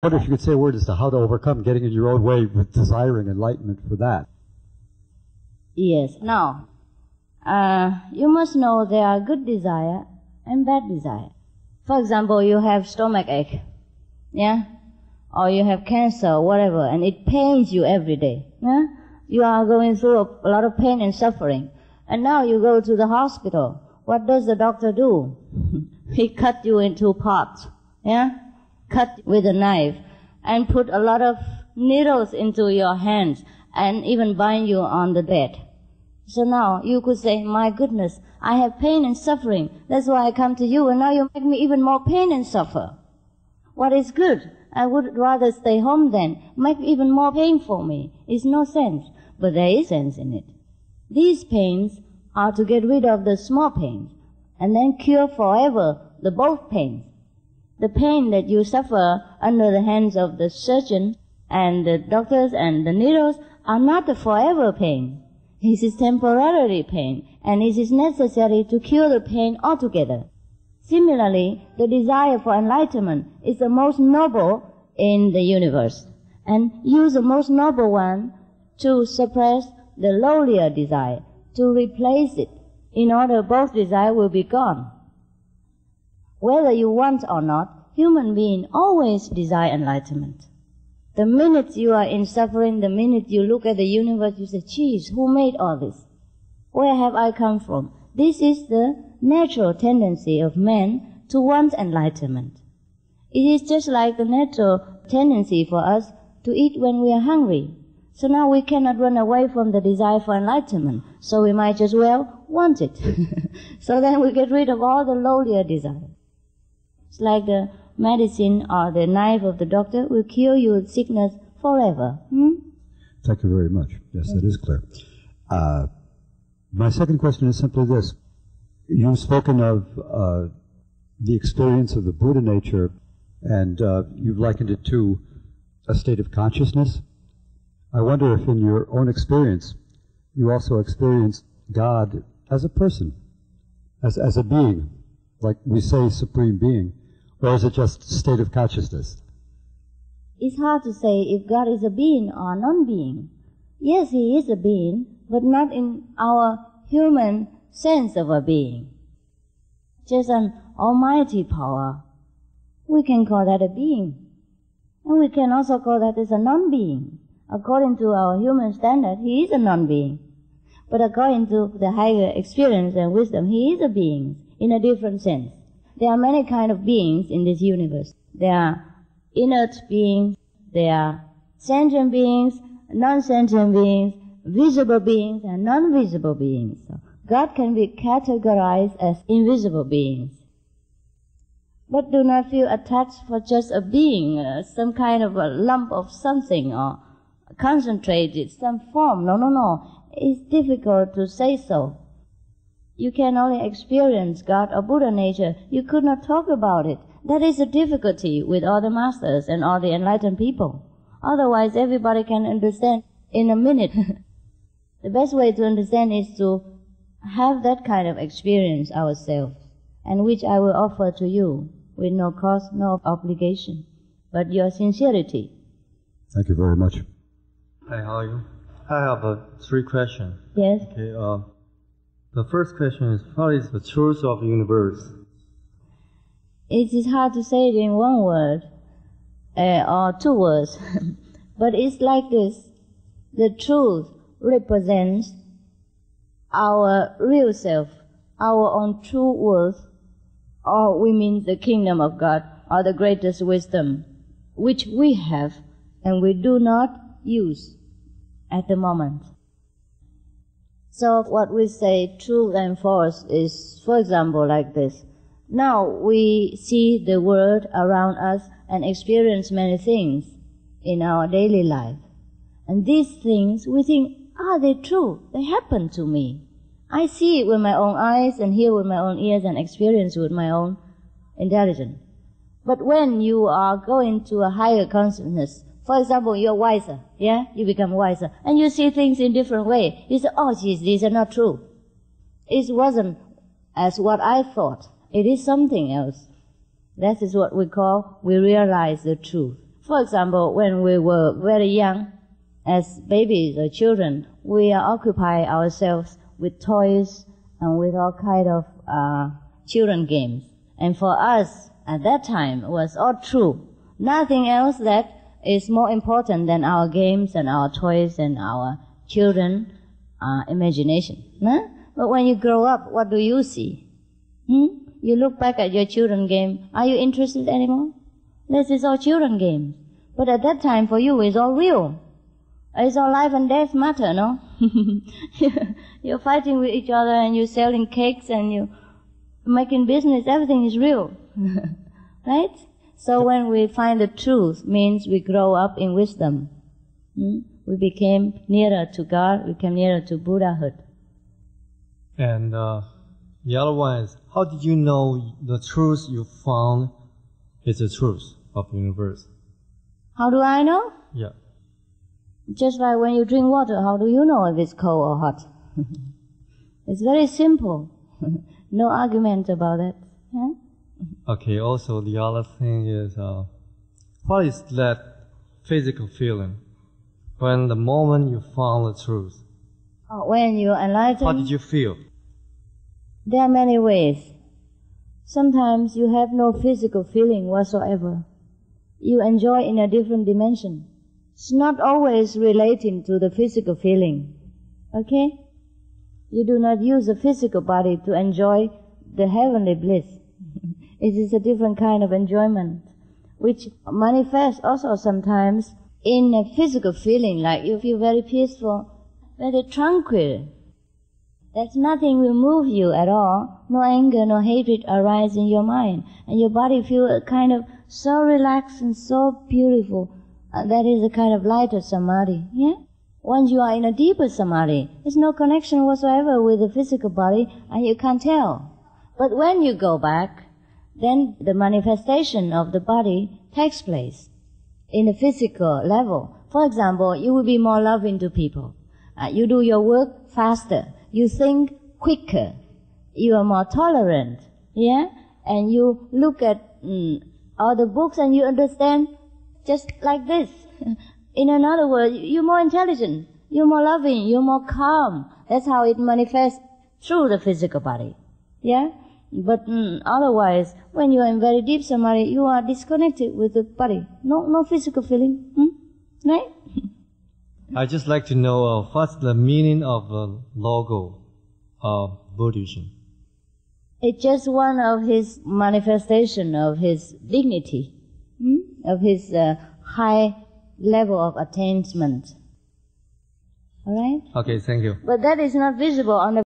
I wonder if you could say a word as to how to overcome getting in your own way with desiring enlightenment for that. Yes. Now, you must know there are good desire and bad desire. For example, you have stomach ache, yeah? Or you have cancer or whatever, and it pains you every day, yeah? You are going through a lot of pain and suffering. And now you go to the hospital. What does the doctor do? He cut you into parts, yeah? Cut with a knife and put a lot of needles into your hands and even bind you on the bed. So now you could say, my goodness, I have pain and suffering. That's why I come to you, and now you make me even more pain and suffer. What is good? I would rather stay home then. Make even more pain for me. It's no sense. But there is sense in it. These pains are to get rid of the small pains and then cure forever the both pains. The pain that you suffer under the hands of the surgeon and the doctors and the needles are not the forever pain. This is temporary pain, and it is necessary to cure the pain altogether. Similarly, the desire for enlightenment is the most noble in the universe, and use the most noble one to suppress the lowlier desire, to replace it, in order both desire will be gone. Whether you want or not, human beings always desire enlightenment. The minute you are in suffering, the minute you look at the universe, you say, geez, who made all this? Where have I come from? This is the natural tendency of man to want enlightenment. It is just like the natural tendency for us to eat when we are hungry. So now we cannot run away from the desire for enlightenment, so we might as well want it. So then we get rid of all the lowlier desires. It's like the medicine or the knife of the doctor will cure your sickness forever. Thank you very much. Yes, that is clear. My second question is simply this. You've spoken of the experience of the Buddha nature, and you've likened it to a state of consciousness. I wonder if in your own experience you also experience God as a person, as a being, like we say supreme being, or is it just a state of consciousness? It's hard to say if God is a being or non-being. Yes, He is a being, but not in our human sense of a being. Just an almighty power. We can call that a being. And we can also call that as a non-being. According to our human standard, He is a non-being. But according to the higher experience and wisdom, He is a being in a different sense. There are many kinds of beings in this universe. There are inert beings, there are sentient beings, non-sentient beings, visible beings, and non-visible beings. So God can be categorized as invisible beings. But do not feel attached for just a being, some kind of a lump of something, or concentrated, some form. No. It's difficult to say so. You can only experience God or Buddha nature. You could not talk about it. That is the difficulty with all the masters and all the enlightened people. Otherwise, everybody can understand in a minute. The best way to understand is to have that kind of experience ourselves, and which I will offer to you with no cost, no obligation, but your sincerity. Thank you very much. Hi, how are you? I have 3 questions. Yes? Okay, the first question is, what is the truth of the universe? It is hard to say it in one word, or 2 words, but it's like this. The truth represents our real self, our own true worth, or we mean the kingdom of God, or the greatest wisdom, which we have and we do not use at the moment. So what we say, truth and false, is, for example, like this. Now we see the world around us and experience many things in our daily life. And these things, we think, are they true? They happen to me. I see it with my own eyes and hear with my own ears and experience with my own intelligence. But when you are going to a higher consciousness, for example, you're wiser, yeah? You become wiser. And you see things in different way. You say, oh, geez, these are not true. It wasn't as what I thought. It is something else. That is what we realize the truth. For example, when we were very young, as babies or children, we occupy ourselves with toys and with all kind of children games. And for us, at that time, it was all true. Nothing else that is more important than our games and our toys and our children imagination. Huh? But when you grow up, what do you see? You look back at your children game. Are you interested anymore? This is all children games. But at that time, for you, it's all real. It's all life and death matter, no? You're fighting with each other and you're selling cakes and you're making business. Everything is real. Right? So when we find the truth, means we grow up in wisdom. We became nearer to God, we became nearer to Buddhahood. And the other one is, how did you know the truth you found is the truth of the universe? How do I know? Yeah. Just like when you drink water, how do you know if it's cold or hot? It's very simple. No argument about that. Yeah? Okay, also the other thing is, what is that physical feeling when the moment you found the truth? When you're enlightened, How did you feel? there are many ways. Sometimes you have no physical feeling whatsoever. You enjoy in a different dimension. It's not always relating to the physical feeling. Okay? You do not use the physical body to enjoy the heavenly bliss. It is a different kind of enjoyment, which manifests also sometimes in a physical feeling, like you feel very peaceful, very tranquil. That nothing will move you at all. No anger, no hatred arise in your mind. And your body feels kind of so relaxed and so beautiful. That is a kind of lighter samadhi. Yeah? Once you are in a deeper samadhi, there's no connection whatsoever with the physical body and you can't tell. But when you go back, then the manifestation of the body takes place in the physical level. For example, you will be more loving to people. You do your work faster. You think quicker. You are more tolerant. Yeah? And you look at all the books and you understand just like this. In another word, you're more intelligent. You're more loving. You're more calm. That's how it manifests through the physical body. Yeah? But otherwise, when you are in very deep samadhi, you are disconnected with the body. No physical feeling. Right? I'd just like to know what's the meaning of the logo of Buddhism. It's just one of his manifestation of his dignity, of his high level of attainment. All right? Okay, thank you. But that is not visible on the